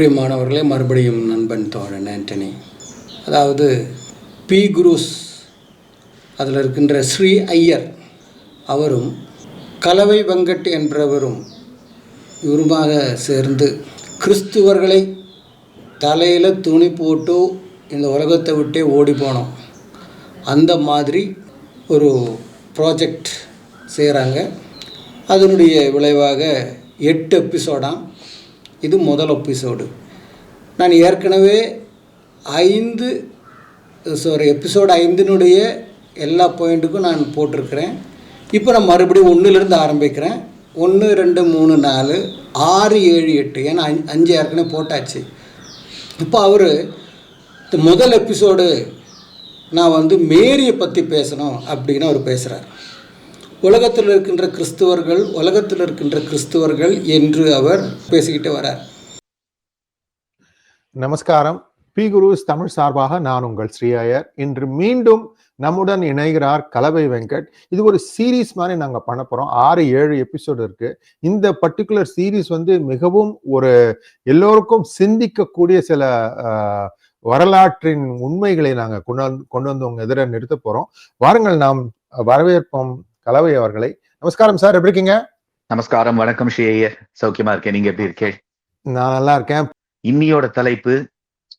பிரியமானவர்களே, மறுபடியும் நண்பன் தோழன் ஆண்டனி. அதாவது பி குருஸ் அதில் இருக்கின்ற ஸ்ரீ ஐயர் அவரும் கலவை வெங்கட் என்றவரும் இவருமாக சேர்ந்து கிறிஸ்துவர்களை தலையில் துணி போட்டு இந்த உலகத்தை விட்டே ஓடி போனோம். அந்த மாதிரி ஒரு ப்ராஜெக்ட் செய்கிறாங்க. அதனுடைய விளைவாக 8 எபிசோடாம். இது முதல் எபிசோடு. நான் ஏற்கனவே எபிசோடு 5 எல்லா பாயிண்ட்டுக்கும் நான் போட்டிருக்கிறேன். இப்போ நான் மறுபடியும் 1லேருந்து ஆரம்பிக்கிறேன். 1, 2, 3, 4, 6, 7, 8 ஏன்னா 5 ஏற்கனவே போட்டாச்சு. இப்போ அவர் இந்த முதல் எபிசோடு நான் மேரியை பற்றி பேசணும் அப்படின்னு அவர் பேசுகிறார். உலகத்தில் இருக்கின்ற கிறிஸ்துவர்கள் என்று அவர் பேசிக்கிட்டு வரார். நமஸ்காரம். பி குருஸ் தமிழ் சார்பாக நான் உங்கள் ஸ்ரீ ஐயர். இன்று மீண்டும் நம்முடன் இணைகிறார் கலவை வெங்கட். இது ஒரு சீரீஸ் மாதிரி நாங்கள் பண்ண போகிறோம். 6-7 எபிசோடு இருக்கு. இந்த பர்டிகுலர் சீரீஸ் மிகவும் ஒரு எல்லோருக்கும் சிந்திக்கக்கூடிய சில வரலாற்றின் உண்மைகளை நாங்கள் கொண்டு வந்து உங்க எதிர நிறுத்த போறோம். வாருங்கள், நாம் வரவேற்போம் கலவை அவர்களை. நமஸ்காரம் சார், எப்படி இருக்கீங்க? நமஸ்காரம், வணக்கம் ஸ்ரீ ஐயர். சௌக்கியமா இருக்கேன், நீங்க எப்படி இருக்கீங்க? நான் நல்லா இருக்கேன். இன்னியோட தலைப்பு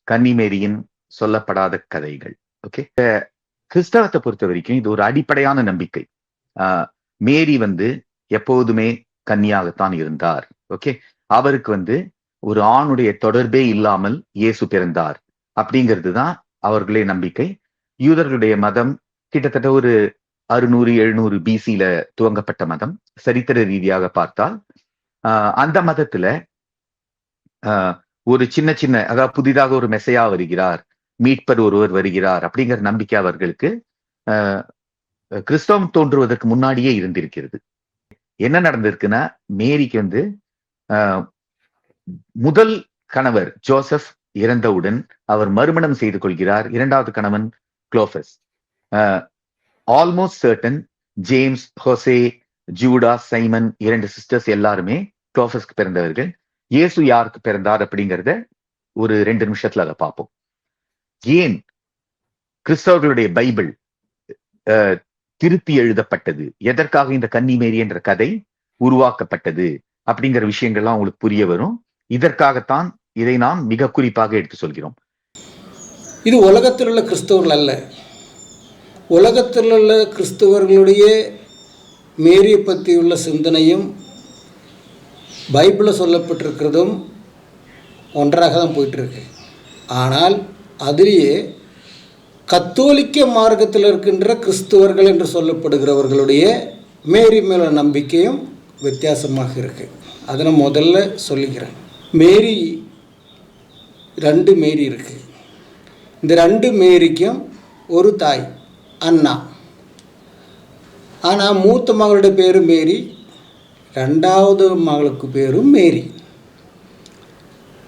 கன்னிமேரியின் சொல்லப்படாத கதைகள். ஓகே, கிறிஸ்தவத்தை பொறுத்த வரைக்கும் இது ஒரு அடிப்படையான நம்பிக்கை. மேரி எப்போதுமே கன்னியாகத்தான் இருந்தார். ஓகே, அவருக்கு ஒரு ஆணுடைய தொடர்பே இல்லாமல் இயேசு பிறந்தார் அப்படிங்கிறது தான் அவர்களே நம்பிக்கை. யூதர்களுடைய மதம் கிட்டத்தட்ட ஒரு 600-700 BC-ல துவங்கப்பட்ட மதம். சரித்திர ரீதியாக பார்த்தால் அந்த மதத்துல ஒரு சின்ன அதாவது புதிதாக ஒரு மெசையா வருகிறார், மீட்பர் ஒருவர் வருகிறார் அப்படிங்கிற நம்பிக்கை அவர்களுக்கு கிறிஸ்தவம் தோன்றுவதற்கு முன்னாடியே இருந்திருக்கிறது. என்ன நடந்திருக்குன்னா, மேரிக்கு முதல் கணவர் ஜோசப் இறந்தவுடன் அவர் மறுமணம் செய்து கொள்கிறார். 2வது கணவன் Globus. Almost certain James, Jose, Judah, Simon 2 sisters எல்லாருமே குளோபஸ்க்கு பிறந்தவர்கள். இயேசு யாருக்கு பிறந்தார் அப்படிங்கிறத ஒரு 2 நிமிஷத்துல அதை பார்ப்போம். ஏன் கிறிஸ்தவர்களுடைய பைபிள் திருப்பி எழுதப்பட்டது, எதற்காக இந்த கன்னிமேரி என்ற கதை உருவாக்கப்பட்டது அப்படிங்கிற விஷயங்கள்லாம் உங்களுக்கு புரிய வரும். இதற்காகத்தான் இதை நாம் மிக குறிப்பாக எடுத்து சொல்கிறோம். இது உலகத்தில் உள்ள கிறிஸ்தவர்கள் அல்ல, உலகத்தில் உள்ள கிறிஸ்தவர்களுடைய மேரியை பற்றியுள்ள சிந்தனையும் பைபிளில் சொல்லப்பட்டிருக்கிறதும் ஒன்றாக தான் போயிட்டுருக்கு. ஆனால் அதிலேயே கத்தோலிக்க மார்க்கத்தில் இருக்கின்ற கிறிஸ்தவர்கள் என்று சொல்லப்படுகிறவர்களுடைய மேரி மேல நம்பிக்கையும் வித்தியாசமாக இருக்குது. அதை நான் முதல்ல சொல்லிக்கிறேன். மேரி 2 மேரி இருக்குது. இந்த 2 மேரிக்கும் ஒரு தாய் அண்ணா. ஆனால் மூத்த மகளுடைய பேர் மேரி, 2வது மகளுக்கு பேரும் மேரி.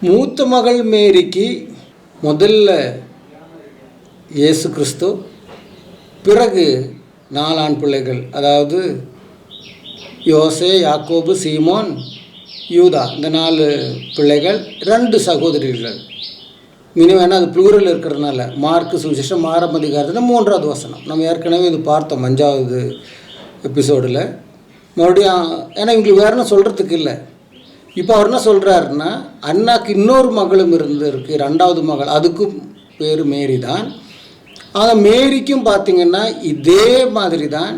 மூத்த மகள் மேரிக்கு முதல்ல இயேசு கிறிஸ்து, பிறகு 4 ஆண் பிள்ளைகள், அதாவது யோசே, யாக்கோபு, சீமோன், யூதா, இந்த 4 பிள்ளைகள், 2 சகோதரிகள். மினிமம் வேணால் அது ப்ளூரல் இருக்கிறதுனால மார்க்கு சுவிசேஷம் 6ஆம் அதிகாரத்தில் 3வது வசனம் நம்ம ஏற்கனவே இது பார்த்தோம் 5வது எபிசோடில். மறுபடியும் ஏன்னா இவங்களுக்கு வேறு என்ன சொல்கிறதுக்கு இல்லை. இப்போ அவர் என்ன சொல்கிறாருன்னா, அண்ணாக்கு இன்னொரு மகளும் இருக்கு, 2வது மகள், அதுக்கும் பேர் மேரி தான். ஆனால் மேரிக்கும் பார்த்திங்கன்னா இதே மாதிரி தான்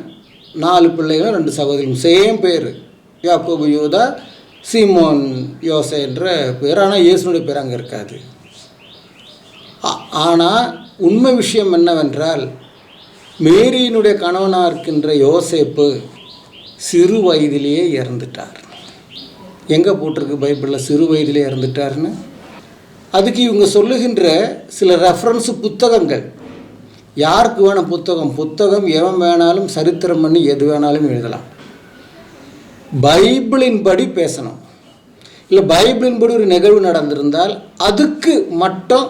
4 பிள்ளைகளும் 2 சகோதரிகளும் சேம் பேர், யாக்கோபு, யூதா, சீமோன், யோசே என்ற பேர். ஆனால் இயேசுனுடைய பேர் அங்கே இருக்காது. ஆனால் உண்மை விஷயம் என்னவென்றால், மேரியினுடைய கணவனாக இருக்கின்ற யோசேப்பு சிறு வயதிலேயே இறந்துட்டார். எங்கே போட்டிருக்கு பைபிளில் சிறு வயதிலே இறந்துட்டார்னு? அதுக்கு இவங்க சொல்லுகின்ற சில ரெஃபரன்ஸு புத்தகங்கள். யாருக்கு வேணும் புத்தகம் எவன் வேணாலும் சரித்திரம் பண்ணி எது வேணாலும் எழுதலாம். பைபிளின்படி பேசணும். இல்லை பைபிளின்படி ஒரு நிகழ்வு நடந்திருந்தால் அதுக்கு மட்டும்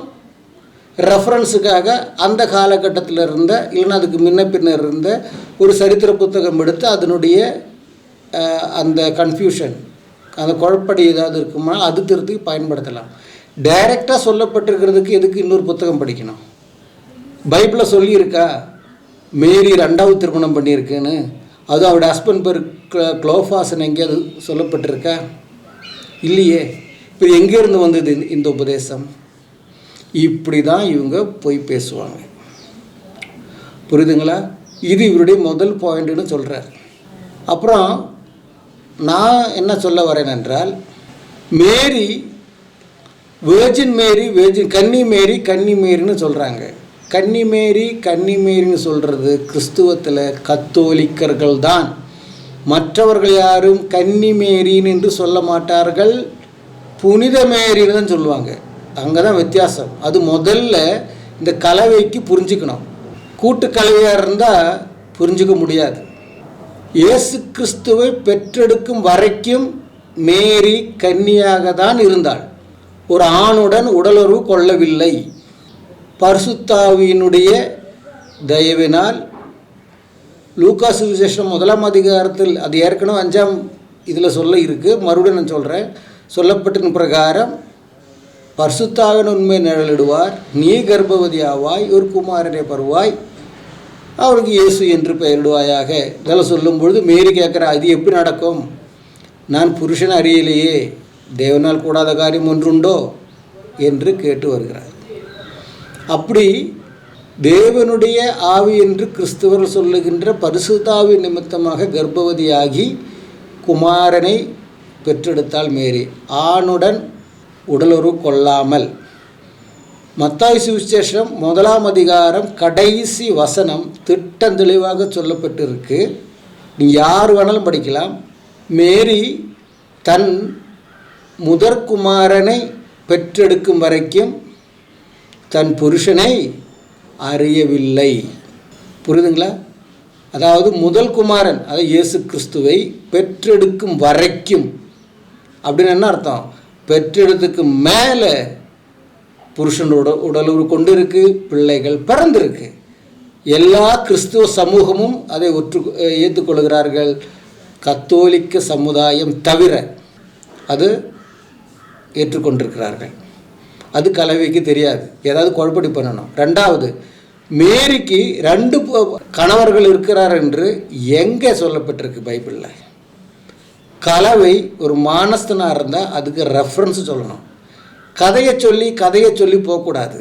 ரெஃபரன்ஸுக்காக அந்த காலகட்டத்தில் இருந்த, இல்லைன்னா அதுக்கு பின்னர் இருந்த ஒரு சரித்திர புத்தகம் எடுத்து அதனுடைய அந்த கன்ஃபியூஷன், அந்த குழப்படி ஏதாவது இருக்குமா அது திருத்துக்கு பயன்படுத்தலாம். டைரெக்டாக சொல்லப்பட்டிருக்கிறதுக்கு எதுக்கு இன்னொரு புத்தகம் படிக்கணும்? பைபிளில் சொல்லியிருக்கா மேரி 2வது திருமணம் பண்ணியிருக்குன்னு? அதுவும் அவருடைய ஹஸ்பண்ட் பேர் குளோஃபாஸ்ன்னு எங்கேயாவது சொல்லப்பட்டிருக்கா? இல்லையே. இப்போ எங்கேருந்து வந்தது இந்த உபதேசம்? இப்படி தான் இவங்க போய் பேசுவாங்க. புரியுதுங்களா? இது இவருடைய முதல் பாயிண்ட்டுன்னு சொல்கிறார். அப்புறம் நான் என்ன சொல்ல வரேன் என்றால், மேரி வேர்ஜின் மேரி, கன்னி மேரின்னு சொல்கிறாங்க. கன்னி மேரின்னு சொல்கிறது கிறிஸ்துவத்தில் கத்தோலிக்கர்கள் தான். மற்றவர்கள் யாரும் கன்னி மேரின்னு என்று சொல்ல மாட்டார்கள், புனித மேரின்னு தான் சொல்லுவாங்க. அங்கே தான் வித்தியாசம். அது முதல்ல இந்த கலவைக்கு புரிஞ்சுக்கணும். கூட்டு கலவையாக இருந்தால் புரிஞ்சுக்க முடியாது. இயேசு கிறிஸ்துவை பெற்றெடுக்கும் வரைக்கும் மேரி கன்னியாக தான் இருந்தாள். ஒரு ஆணுடன் உடலுறவு கொள்ளவில்லை. பரிசுத்தாவியினுடைய தயவினால் லூக்கா சுவிசேஷம் 1ஆம் அதிகாரத்தில், அது ஏற்கனவே 5ஆம் இதில் சொல்ல இருக்குது, மறுபடியும் நான் சொல்கிறேன். சொல்லப்பட்டிருக்கும் பிரகாரம் பரிசுத்தாவின் உண்மை நிழலிடுவார், நீ கர்ப்பவதி ஆவாய், ஒரு குமாரனை பருவாய், அவருக்கு இயேசு என்று பெயரிடுவாயாக. இதெல்லாம் சொல்லும் பொழுது மேரி கேட்குறா, இது எப்படி நடக்கும்? நான் புருஷன் அறியலையே, தேவனால் கூடாத காரியம் ஒன்றுண்டோ என்று கேட்டு வருகிறார். அப்படி தேவனுடைய ஆவி என்று கிறிஸ்தவர்கள் சொல்லுகின்ற பரிசுத்தாவி நிமித்தமாக கர்ப்பவதியாகி குமாரனை பெற்றெடுத்தாள் மேரி, ஆணுடன் உடலுறவு கொள்ளாமல். மத்தாய் சுவிசேஷம் 1ஆம் அதிகாரம் கடைசி வசனம் திட்டம் தெளிவாக சொல்லப்பட்டிருக்கு. நீ யார் வேணாலும் படிக்கலாம். மேரி தன் முதற்குமாரனை பெற்றெடுக்கும் வரைக்கும் தன் புருஷனை அறியவில்லை. புரியுதுங்களா? அதாவது முதல் குமாரன், அதாவது இயேசு கிறிஸ்துவை பெற்றெடுக்கும் வரைக்கும் அப்படின்னு என்ன அர்த்தம்? பெற்றெடுத்துக்கு மேலே புருஷனோட உடலுறவு கொண்டு இருக்கு, பிள்ளைகள் பிறந்திருக்கு. எல்லா கிறிஸ்துவ சமூகமும் அதை ஏற்றுக்கொள்கிறார்கள், கத்தோலிக்க சமுதாயம் தவிர அது ஏற்றுக்கொண்டிருக்கிறார்கள். அது கலவைக்கு தெரியாது, ஏதாவது குழப்படி பண்ணணும். 2வது, மேரிக்கு 2 கணவர்கள் இருக்கிறார் என்று எங்கே சொல்லப்பட்டிருக்கு பைபிளில்? கலவை ஒரு மானஸ்தனாக இருந்தால் அதுக்கு ரெஃபரன்ஸ் சொல்லணும். கதையை சொல்லி போகக்கூடாது.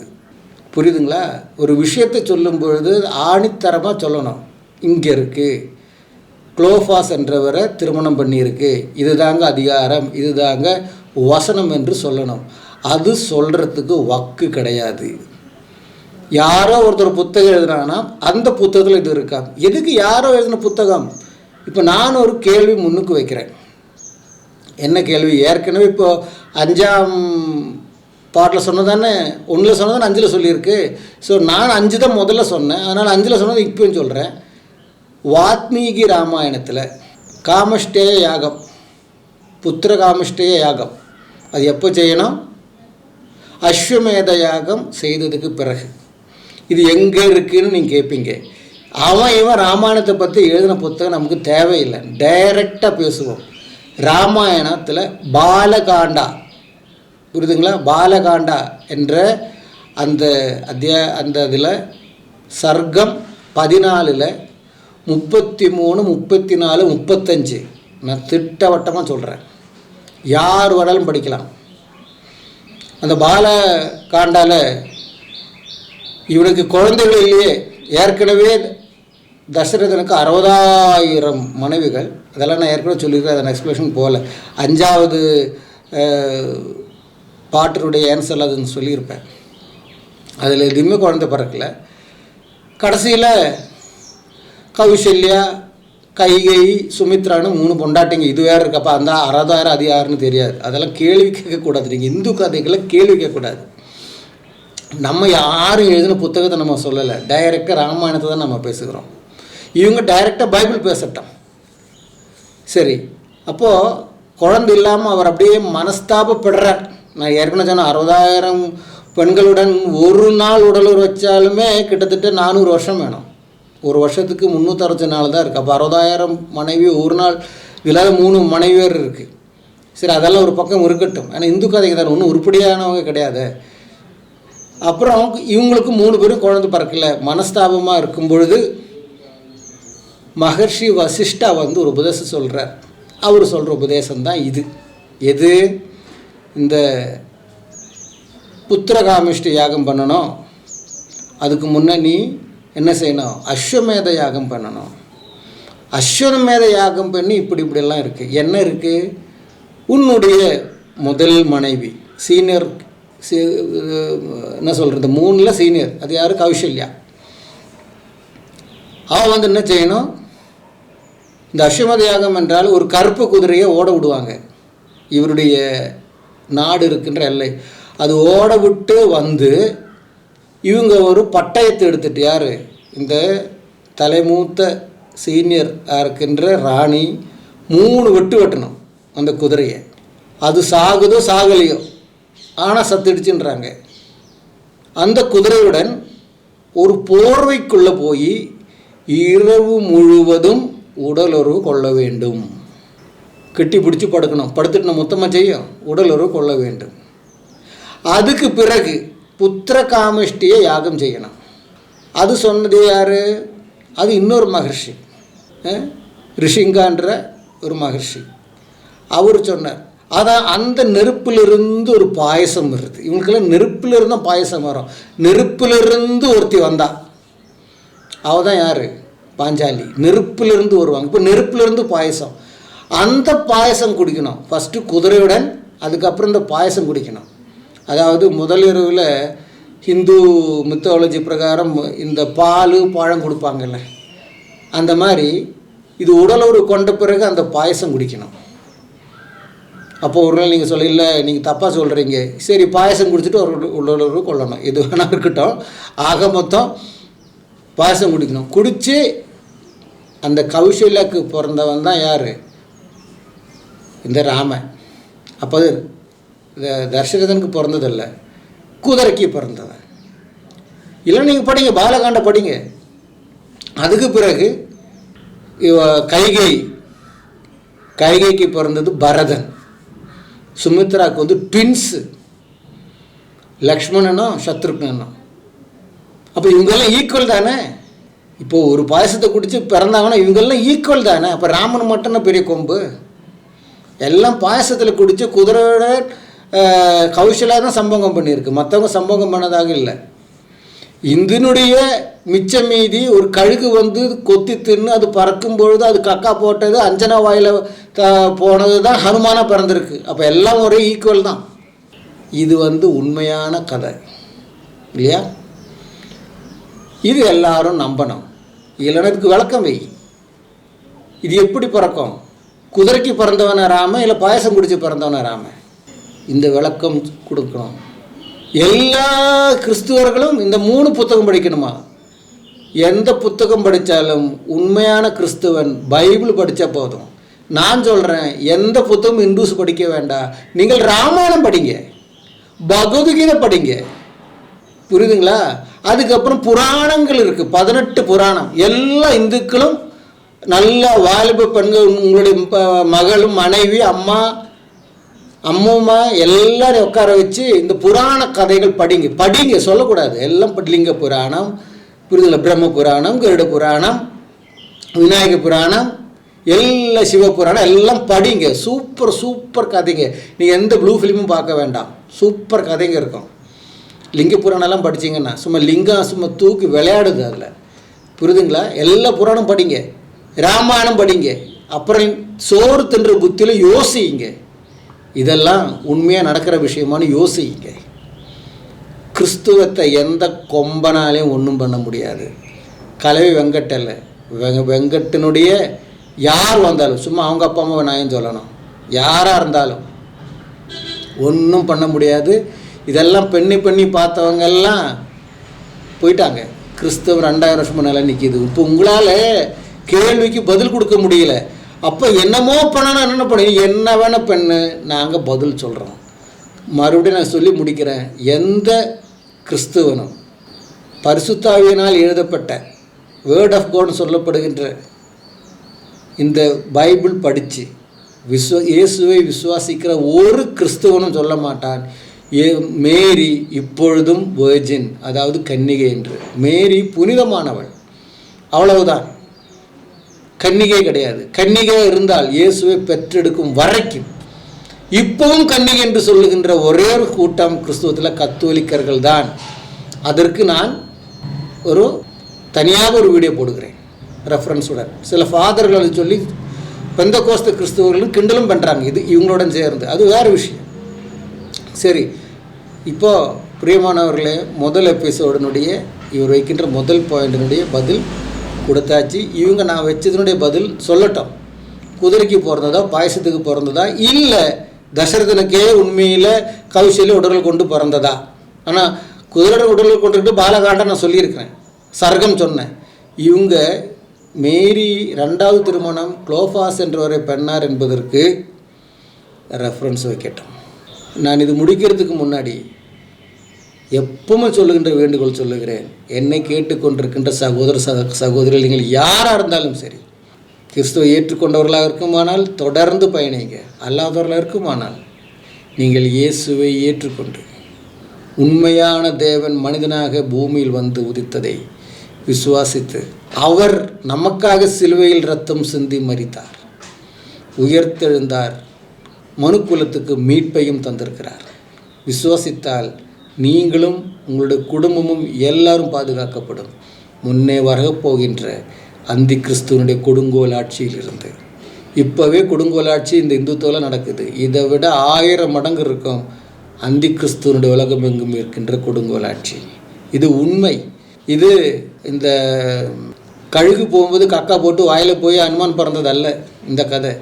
புரியுதுங்களா? ஒரு விஷயத்தை சொல்லும் பொழுது ஆணித்தரமாக சொல்லணும். இங்கே இருக்குது, குளோஃபாஸ் என்றவரை திருமணம் பண்ணியிருக்கு, இதுதாங்க அதிகாரம், இதுதாங்க வசனம் என்று சொல்லணும். அது சொல்கிறதுக்கு வக்கு கிடையாது. யாரோ ஒருத்தர் புத்தகம் எழுதுனாங்கன்னா அந்த புத்தகத்தில் இது இருக்கா? எதுக்கு யாரோ எழுதின புத்தகம்? இப்போ நான் ஒரு கேள்வி முன்னுக்கு வைக்கிறேன். என்ன கேள்வி? ஏற்கனவே இப்போது 5ஆம் பாட்டில் சொன்னதானே, 1ல் சொன்னதானே 5ல் சொல்லியிருக்கு. ஸோ நான் 5 தான் முதல்ல சொன்னேன், அதனால் 5ல் சொன்னது இப்போயும் சொல்கிறேன். வாத்மீகி ராமாயணத்தில் காமஷ்டேய யாகம், புத்திர காமஷ்டேய யாகம், அது எப்போ செய்யணும்? அஸ்வமேத யாகம் செய்ததுக்கு பிறகு. இது எங்கே இருக்குதுன்னு நீங்கள் கேட்பீங்க. இவன் ராமாயணத்தை பற்றி எழுதின புத்தகம் நமக்கு தேவையில்லை, டைரெக்டாக பேசுவோம். ராமாயணத்தில் பாலகாண்டா, புரியுதுங்களா? பாலகாண்டா என்ற அந்த இதில் சர்க்கம் 14ல் 33, 34, 35 நான் திட்டவட்டமாக சொல்கிறேன். யார் வேணாலும் படிக்கலாம். அந்த பாலகாண்டாவில் இவனுக்கு குழந்தைகள் இல்லையே, ஏற்கனவே தசரதனுக்கு 60,000 மனைவிகள். அதெல்லாம் நான் ஏற்கனவே சொல்லியிருக்கேன், அதை எக்ஸ்பிளேஷன் போகல. 5வது பாட்டினுடைய ஆன்சர் அதுன்னு சொல்லியிருப்பேன். அதில் எதுவுமே குழந்தை பிறக்கலை. கடைசியில் கௌசல்யா, கைகை, சுமித்ரான்னு 3 பொண்டாட்டிங்க. இது வேறு இருக்கப்பா, அந்த 60,000 அது யாருன்னு தெரியாது. அதெல்லாம் கேள்வி கேட்கக்கூடாது. நீங்கள் இந்து கதைகளை கேள்வி கேட்கக்கூடாது. நம்ம யாரும் எழுதின புத்தகத்தை நம்ம சொல்லலை, டைரெக்டாக ராமாயணத்தை தான் நம்ம பேசுகிறோம். இவங்க டைரெக்டாக பைபிள் பேசட்டும். சரி, அப்போது குழந்தை இல்லாமல் அவர் அப்படியே மனஸ்தாபப்படுறார். நான் ஏற்கனவே சொன்ன 60,000 பெண்களுடன் ஒரு நாள் உடலுறவு வச்சாலுமே கிட்டத்தட்ட 400 வருஷம் வேணும். ஒரு வருஷத்துக்கு 360 நாள் தான் இருக்குது. அப்போ 60,000 மனைவி ஒரு நாள் இல்லாத 3 மனைவியர் இருக்குது. சரி, அதெல்லாம் ஒரு பக்கம் இருக்கட்டும். ஆனால் இந்து கதைக்கு தான் ஒன்றும் உருப்படியானவங்க கிடையாது. அப்புறம் இவங்களுக்கு 3 பேரும் குழந்தை பிறக்கல. மனஸ்தாபமாக இருக்கும் பொழுது மகர்ஷி வசிஷ்டா வந்து ஒரு உபதேசம் சொல்கிறார். அவர் சொல்கிற உபதேசம் தான் இது. எது? இந்த புத்திரகாமிஷ்டி யாகம் பண்ணணும். அதுக்கு முன்னே நீ என்ன செய்யணும்? அஸ்வமேத யாகம் பண்ணணும். அஸ்வமேத யாகம் பண்ணி இப்படிலாம் இருக்குது. என்ன இருக்குது? உன்னுடைய முதல் மனைவி சீனியர், என்ன சொல்கிறது, 3ல் சீனியர், அது யார்? கௌசல்யா. அவள் வந்து என்ன செய்யணும்? இந்த அஸ்வமேத யாகம் என்றால் ஒரு கருப்பு குதிரையை ஓட விடுவாங்க. இவருடைய நாடு இருக்கின்ற எல்லை அது ஓட விட்டு வந்து இவங்க ஒரு பட்டயத்தை எடுத்துட்டு, யார்? இந்த தலைமூத்த சீனியர் இருக்கின்ற ராணி 3 வெட்டு வெட்டணும் அந்த குதிரையை. அது சாகுதோ சாகலையோ, ஆனால் சத்திடுச்சுன்றாங்க. அந்த குதிரையுடன் ஒரு போர்வைக்குள்ளே போய் இரவு முழுவதும் உடலுறவு கொள்ள வேண்டும். கட்டி பிடிச்சி படுக்கணும். படுத்துட்டு மொத்தமாக செய்யும். உடலுறவு கொள்ள வேண்டும். அதுக்கு பிறகு புத்திர காமிஷ்டியை யாகம் செய்யணும். அது சொன்னது யார்? அது இன்னொரு மகர்ஷி, ரிஷிங்கான்ற ஒரு மகர்ஷி. அவர் சொன்னார். அதான் அந்த நெருப்பிலிருந்து ஒரு பாயசம் வருது. இவங்களுக்கெல்லாம் நெருப்பிலிருந்து தான் பாயசம் வரும். நெருப்பிலிருந்து ஒருத்தி வந்தா, அவள் தான் யார்? பாஞ்சாலி. நெருப்பிலிருந்து வருவாங்க. இப்போ நெருப்பிலிருந்து பாயசம். அந்த பாயசம் குடிக்கணும். ஃபஸ்ட்டு குதிரையுடன், அதுக்கப்புறம் இந்த பாயசம் குடிக்கணும். அதாவது முதல் இரவில் ஹிந்து மித்தாலஜி பிரகாரம் இந்த பால் பழம் கொடுப்பாங்கல்ல, அந்த மாதிரி இது உடலுறவு கொண்ட பிறகு அந்த பாயசம் குடிக்கணும். அப்போ ஒரு நாள் நீங்கள் சொல்ல, இல்லை நீங்கள் தப்பாக சொல்கிறீங்க, சரி பாயசம் குடிச்சிட்டு ஒரு உடலுறவு கொள்ளணும், எது வேணால் இருக்கட்டும். ஆக மொத்தம் பாயசம் குடிக்கணும். குடித்து அந்த கௌசல்யாவுக்கு பிறந்தவன் தான் யார்? இந்த ராமன். அப்போ இந்த தசரதனுக்கு பிறந்ததில்ல, குதிரைக்கு பிறந்தவன். இல்லை நீங்கள் படிங்க, பாலகாண்ட படிங்க. அதுக்கு பிறகு கைகைக்கு பிறந்தது பரதன். சுமித்ராவுக்கு வந்து ட்வின்ஸு, லக்ஷ்மணனும் சத்ருக்னனும். அப்போ இவங்கெல்லாம் ஈக்குவல் தானே? இப்போது ஒரு பாயசத்தை குடித்து பிறந்தாங்கன்னா இவங்கெல்லாம் ஈக்குவல் தானே? அப்போ ராமன் மட்டும்னா பெரிய கொம்பு? எல்லாம் பாயசத்தில் குடித்து குதிரையோட கௌசல்யா தான் சம்பவம் பண்ணியிருக்கு. மற்றவங்க சம்பவம் பண்ணதாக இல்லை. இந்தினுடைய மிச்ச மீதி ஒரு கழுகு வந்து கொத்தி தின்னு அது பறக்கும் பொழுது அது கக்கா போட்டது அஞ்சனா வாயில் போனது தான் ஹனுமானாக பிறந்திருக்கு. அப்போ எல்லாம் ஒரே ஈக்குவல் தான். இது வந்து உண்மையான கதை இல்லையா? இது எல்லாரும் நம்பணும். இல்லைன்னா இதுக்கு விளக்கம் வை. இது எப்படி பிறக்கும்? குதிரைக்கு பிறந்தவன ராம, இல்லை பாயசம் குடிச்சு பிறந்தவன ராம? இந்த விளக்கம் கொடுக்கணும். எல்லா கிறிஸ்துவர்களும் இந்த 3 புத்தகம் படிக்கணுமா? எந்த புத்தகம் படித்தாலும் உண்மையான கிறிஸ்துவன் பைபிள் படித்தா போதும். நான் சொல்கிறேன், எந்த புத்தகம் இந்துஸ் படிக்க வேண்டாம். நீங்கள் ராமாயணம் படிங்க, பகவத்கீதை படிங்க, புரியுதுங்களா? அதுக்கப்புறம் புராணங்கள் இருக்குது, 18 புராணம். எல்லா இந்துக்களும் நல்ல வாலிப பெண்கள், உங்களுடைய மகளும் மனைவி அம்மா எல்லாரையும் உட்கார வச்சு இந்த புராண கதைகள் படிங்க சொல்லக்கூடாது. எல்லாம் லிங்க புராணம், புரிதல பிரம்ம புராணம், கருட புராணம், விநாயக புராணம், எல்லா சிவபுராணம் எல்லாம் படிங்க. சூப்பர் கதைங்க. நீங்கள் எந்த ப்ளூ ஃபிலிமும் பார்க்க வேண்டாம், சூப்பர் கதைங்க இருக்கும். லிங்க புராணம்லாம் படிச்சிங்கன்னா சும்மா லிங்கம் சும்மா தூக்கி விளையாடுது அதில், புரியுதுங்களா? எல்லா புராணம் படிங்க, ராமாயணம் படிங்க. அப்புறம் சோறு தின்ற புத்தியில் யோசிங்க. இதெல்லாம் உண்மையாக நடக்கிற விஷயமானு யோசிங்க. கிறிஸ்துவத்தை எந்த கொம்பனாலையும் ஒன்றும் பண்ண முடியாது. கலவை வெங்கட்டல்ல, வெங்கட்டினுடைய யார் வந்தாலும், சும்மா அவங்க அப்பா அம்மாவை நான் சொல்லணும், யாராக இருந்தாலும் ஒன்றும் பண்ண முடியாது. இதெல்லாம் பண்ணி பார்த்தவங்கெல்லாம் போயிட்டாங்க. கிறிஸ்தவம் 2000 வருஷம் முன்னால் நிற்கிது. இப்போ உங்களால் கேள்விக்கு பதில் கொடுக்க முடியல. அப்போ என்னமோ பண்ணணும், என்னென்ன பண்ணி என்ன வேணால் பண்ணு, நாங்கள் பதில் சொல்கிறோம். மறுபடியும் நான் சொல்லி முடிக்கிறேன். எந்த கிறிஸ்துவனும் பரிசுத்தாவியினால் எழுதப்பட்ட வேர்ட் ஆஃப் காட் சொல்லப்படுகின்ற இந்த பைபிள் படித்து இயேசுவை விசுவாசிக்கிற ஒரு கிறிஸ்துவனும் சொல்ல மாட்டான் மேரி இப்பொழுதும் வேர்ஜின், அதாவது கன்னிகை என்று. மேரி புனிதமானவள், அவ்வளவுதான், கன்னிகை கிடையாது. கன்னிகை இருந்தால் இயேசுவை பெற்றெடுக்கும் வரைக்கும். இப்பவும் கன்னிகை என்று சொல்லுகின்ற ஒரே ஒரு கூட்டம் கிறிஸ்துவத்தில் கத்தோலிக்கர்கள் தான். அதற்கு நான் தனியாக ஒரு வீடியோ போடுகிறேன் ரெஃபரன்ஸுடன். சில ஃபாதர்களை சொல்லி பெந்தகோஸ்து கிறிஸ்துவர்களும் கிண்டலும் பண்ணுறாங்க, இது இவங்களுடன் சேர்ந்து, அது வேறு விஷயம். சரி, இப்போது பிரியமானவர்களே, முதல் எபிசோடனுடைய இவர் வைக்கின்ற முதல் பாயிண்டினுடைய பதில் கொடுத்தாச்சு. இவங்க நான் வச்சதுனுடைய பதில் சொல்லட்டும். குதிரைக்கு பிறந்ததா பாயசத்துக்கு பிறந்ததா, இல்லை தசரதனுக்கே உண்மையில் கௌசல்ய உடல் கொண்டு பிறந்ததா? ஆனால் குதிரை உடல் கொண்டுக்கிட்டு பாலகாண்டம் நான் சொல்லியிருக்கிறேன், சர்க்கம் சொன்னேன். இவங்க மேரி 2வது திருமணம் குளோபாஸ் என்றவரை பெண்ணார் என்பதற்கு ரெஃபரன்ஸ் வைக்கட்டும். நான் இது முடிக்கிறதுக்கு முன்னாடி எப்பவுமே சொல்லுகின்ற வேண்டுகோள் சொல்லுகிறேன், என்னை கேட்டுக்கொண்டிருக்கின்ற சகோதரிகள் நீங்கள் யாராக இருந்தாலும் சரி, கிறிஸ்துவை ஏற்றுக்கொண்டவர்களாக இருக்குமானால் தொடர்ந்து பயணிங்க, அல்லாதவர்களாக இருக்குமானால் நீங்கள் இயேசுவை ஏற்றுக்கொண்டு உண்மையான தேவன் மனிதனாக பூமியில் வந்து உதித்ததை விசுவாசித்து, அவர் நமக்காக சிலுவையில் இரத்தம் சிந்தி மரித்தார், உயர்த்தெழுந்தார், மனுக்குலத்துக்கு மீட்பையும் தந்திருக்கிறார். விசுவாசித்தால் நீங்களும் உங்களுடைய குடும்பமும் எல்லாரும் பாதுகாக்கப்படும். முன்னே வரப்போகின்ற அந்தி கிறிஸ்துவனுடைய கொடுங்கோல் ஆட்சியிலிருந்து. இப்போவே கொடுங்கோல் ஆட்சி இந்த இந்துத்துவத்தில் நடக்குது. இதை விட 1000 மடங்கு இருக்கும் அந்தி கிறிஸ்துவனுடைய உலகம் எங்கும் இருக்கின்ற கொடுங்கோல் ஆட்சி. இது உண்மை. இது இந்த கழுகு போகும்போது கக்கா போட்டு வாயில் போய் அனுமான் பிறந்தது அல்ல இந்த கதை.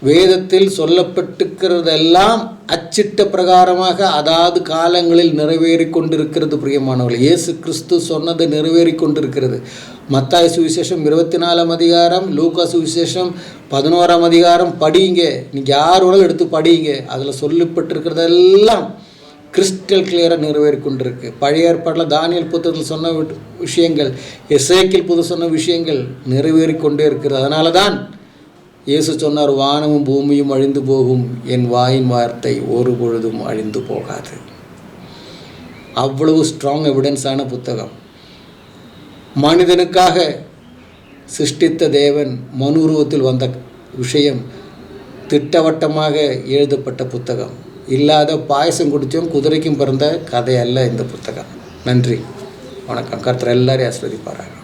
வேதத்தில் சொல்லப்பட்டிருக்கிறதெல்லாம் அச்சிட்ட பிரகாரமாக அதாவது காலங்களில் நிறைவேறி கொண்டிருக்கிறது. பிரியமானவர்கள், இயேசு கிறிஸ்து சொன்னது நிறைவேறி கொண்டிருக்கிறது. மத்தாய் சுவிசேஷம் 24ஆம் அதிகாரம், லூக்கா சுவிசேஷம் 11ஆம் அதிகாரம் படிங்க. நீங்கள் யாரோட எடுத்து படிங்க. அதில் சொல்லப்பட்டிருக்கிறதெல்லாம் கிறிஸ்டல் கிளியராக நிறைவேறி கொண்டிருக்கு. பழைய ஏற்பாட்டில் தானியல் புத்தகத்தில் சொன்ன விஷயங்கள், எசேக்கியேல் புத்தகத்தில் சொன்ன விஷயங்கள் நிறைவேறி கொண்டே இருக்கிறது. அதனால தான் இயேசு சொன்னார், வானமும் பூமியும் அழிந்து போகும், என் வாயின் வார்த்தை ஒரு பொழுதும் அழிந்து போகாது. அவ்வளவு ஸ்ட்ராங் எவிடன்ஸான புத்தகம். மனிதனுக்காக சிருஷ்டித்த தேவன் மனு உருவத்தில் வந்த விஷயம் திட்டவட்டமாக எழுதப்பட்ட புத்தகம். இல்லாத பாயசம் குடித்தோம் குதிரைக்கும் பிறந்த கதை அல்ல இந்த புத்தகம். நன்றி, வணக்கம். கர்த்தர் எல்லாரையும் ஆசீர்வதிப்பாராக.